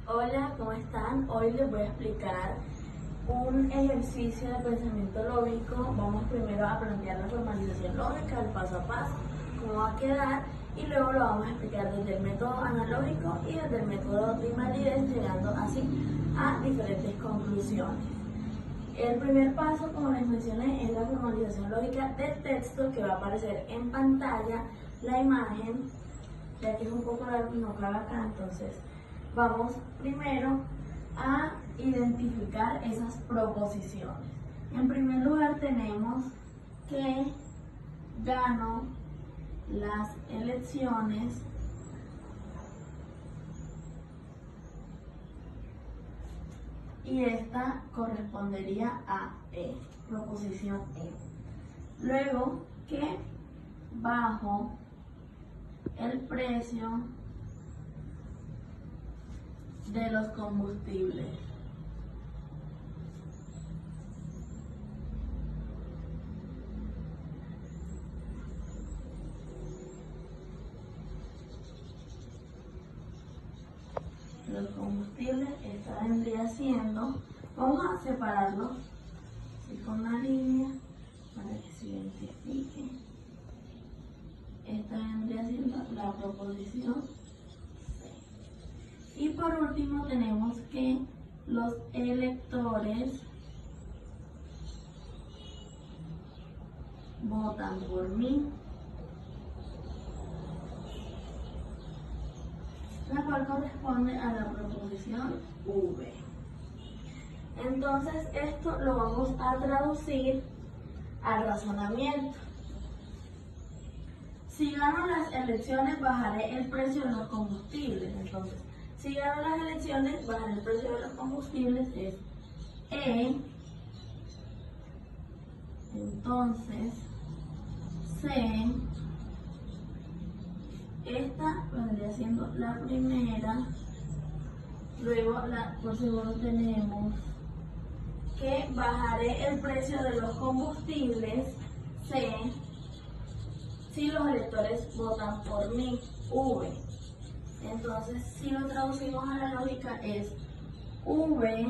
Hola, ¿cómo están? Hoy les voy a explicar un ejercicio de pensamiento lógico. Vamos primero a plantear la formalización lógica, el paso a paso, cómo va a quedar, y luego lo vamos a explicar desde el método analógico y desde el método de invalidez, llegando así a diferentes conclusiones. El primer paso, como les mencioné, es la formalización lógica del texto, que va a aparecer en pantalla la imagen, ya que es un poco largo y no cabe acá. Entonces vamos primero a identificar esas proposiciones. En primer lugar tenemos que gano las elecciones y esta correspondería a E, proposición E. Luego que bajo el precio de los combustibles. Los combustibles, esta vendría siendo, vamos a separarlos así con una línea para que se identifique. Esta vendría siendo la proposición C. Y por último tenemos que los electores votan por mí, la cual corresponde a la proposición V. Entonces esto lo vamos a traducir al razonamiento. Si gano las elecciones, bajaré el precio de los combustibles. Entonces, si gano las elecciones, bajaré el precio de los combustibles, es E. Entonces, C. Esta vendría siendo la primera. Luego, por segundo tenemos que bajaré el precio de los combustibles, C, si los electores votan por mí, V. Entonces, si lo traducimos a la lógica, es V,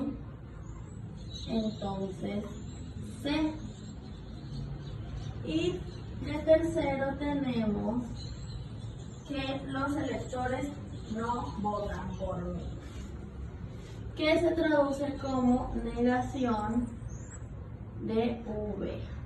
entonces C. Y de tercero tenemos que los electores no votan por mí, que se traduce como negación de V.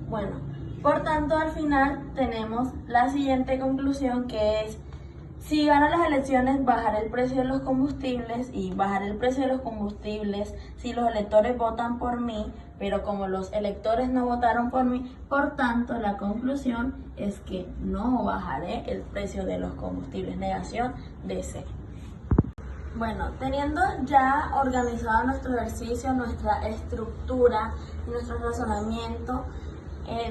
Bueno, por tanto, al final tenemos la siguiente conclusión, que es: si gano las elecciones, bajaré el precio de los combustibles, y bajaré el precio de los combustibles si los electores votan por mí, pero como los electores no votaron por mí, por tanto la conclusión es que no bajaré el precio de los combustibles, negación de C. Bueno, teniendo ya organizado nuestro ejercicio, nuestra estructura, nuestro razonamiento,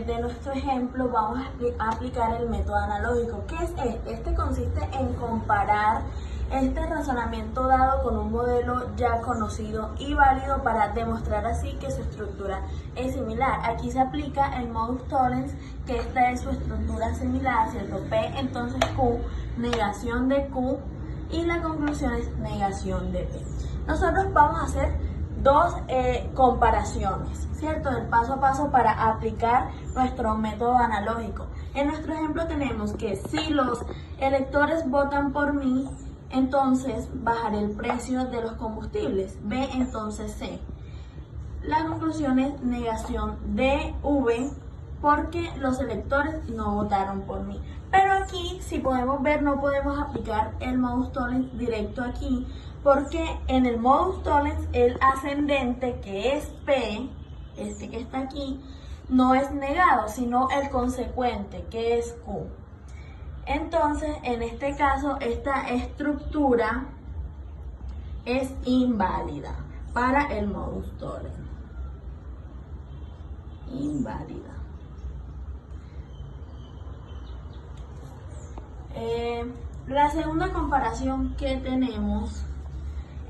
de nuestro ejemplo, vamos a aplicar el método analógico. ¿Qué es este? Este consiste en comparar este razonamiento dado con un modelo ya conocido y válido para demostrar así que su estructura es similar. Aquí se aplica el modus tollens, que esta es su estructura similar, ¿cierto? P, entonces Q, negación de Q, y la conclusión es negación de P. Nosotros vamos a hacer dos comparaciones, ¿cierto? Del paso a paso para aplicar nuestro método analógico. En nuestro ejemplo tenemos que si los electores votan por mí, entonces bajaré el precio de los combustibles. B, entonces C. La conclusión es negación de V, porque los electores no votaron por mí. Pero aquí, si podemos ver, no podemos aplicar el modus tollens directo aquí, porque en el modus tollens el ascendente, que es P, este que está aquí, no es negado, sino el consecuente, que es Q. Entonces, en este caso, esta estructura es inválida para el modus tollens. Inválida. La segunda comparación que tenemos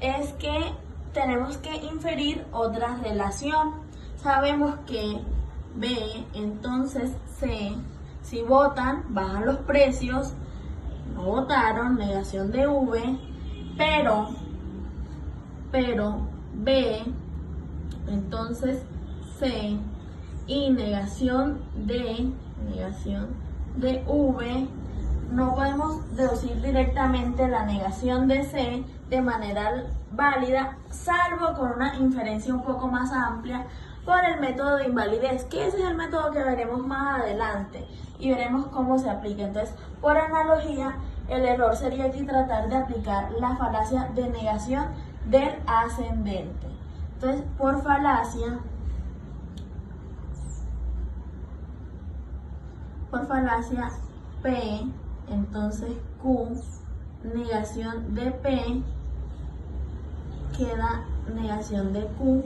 es que tenemos que inferir otra relación. Sabemos que B, entonces C, Si votan, bajan los precios. No votaron, negación de V, pero B, entonces C, y negación de V, no podemos deducir directamente la negación de C de manera válida, salvo con una inferencia un poco más amplia por el método de invalidez, que ese es el método que veremos más adelante y veremos cómo se aplica. Entonces, por analogía, el error sería aquí tratar de aplicar la falacia de negación del ascendente. Entonces, por falacia P, entonces Q, negación de P, queda negación de Q,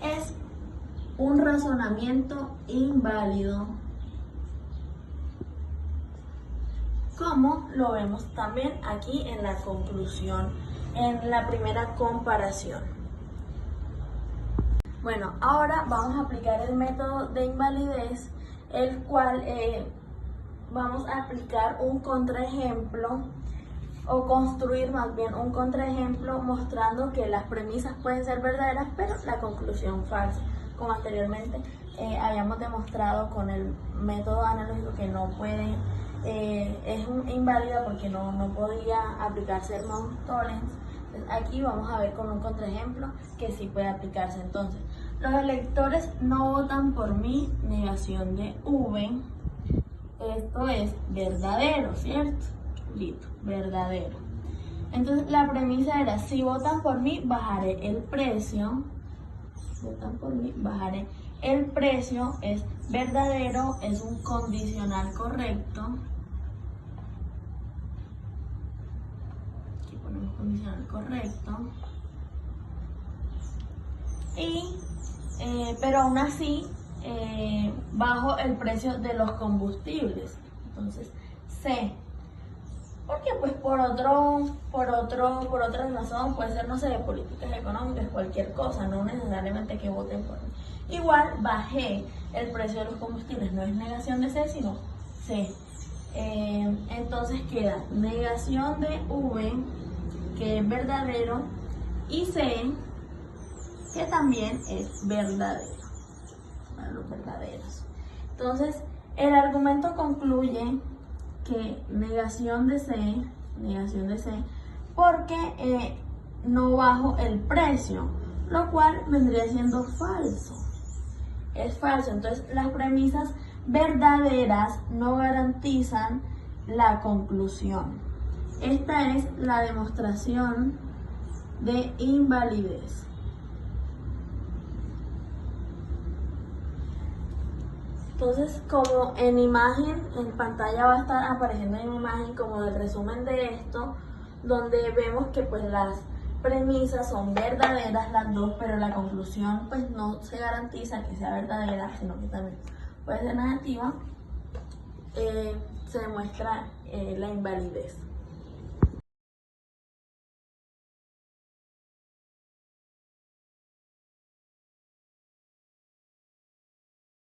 es un razonamiento inválido, como lo vemos también aquí en la conclusión, en la primera comparación. Bueno, ahora vamos a aplicar el método de invalidez, el cual vamos a aplicar un contraejemplo, o construir más bien un contraejemplo mostrando que las premisas pueden ser verdaderas, pero la conclusión falsa, como anteriormente habíamos demostrado con el método analógico que no puede, es inválida porque no podría aplicarse el Montollens. Aquí vamos a ver con un contraejemplo que sí puede aplicarse. Entonces, los electores no votan por mí, negación de V. Esto es verdadero, ¿cierto? Listo, verdadero. Entonces, la premisa era, si votan por mí, bajaré el precio. Votan por mí, bajaré el precio. Es verdadero, es un condicional correcto. Aquí ponemos condicional correcto. Pero aún así, bajo el precio de los combustibles. Entonces, C. Porque pues por otra razón, puede ser, no sé, de políticas económicas, cualquier cosa, no necesariamente que voten por mí. Igual bajé el precio de los combustibles, no es negación de C, sino C. Entonces queda negación de V, que es verdadero, y C, que también es verdadero, para los verdaderos. Entonces, el argumento concluye que negación de C, porque no bajo el precio, lo cual vendría siendo falso. Es falso. Entonces, las premisas verdaderas no garantizan la conclusión. Esta es la demostración de invalidez. Entonces, como en imagen, en pantalla va a estar apareciendo una imagen como del resumen de esto, donde vemos que pues las premisas son verdaderas las dos, pero la conclusión pues no se garantiza que sea verdadera, sino que también puede ser negativa. Se demuestra la invalidez.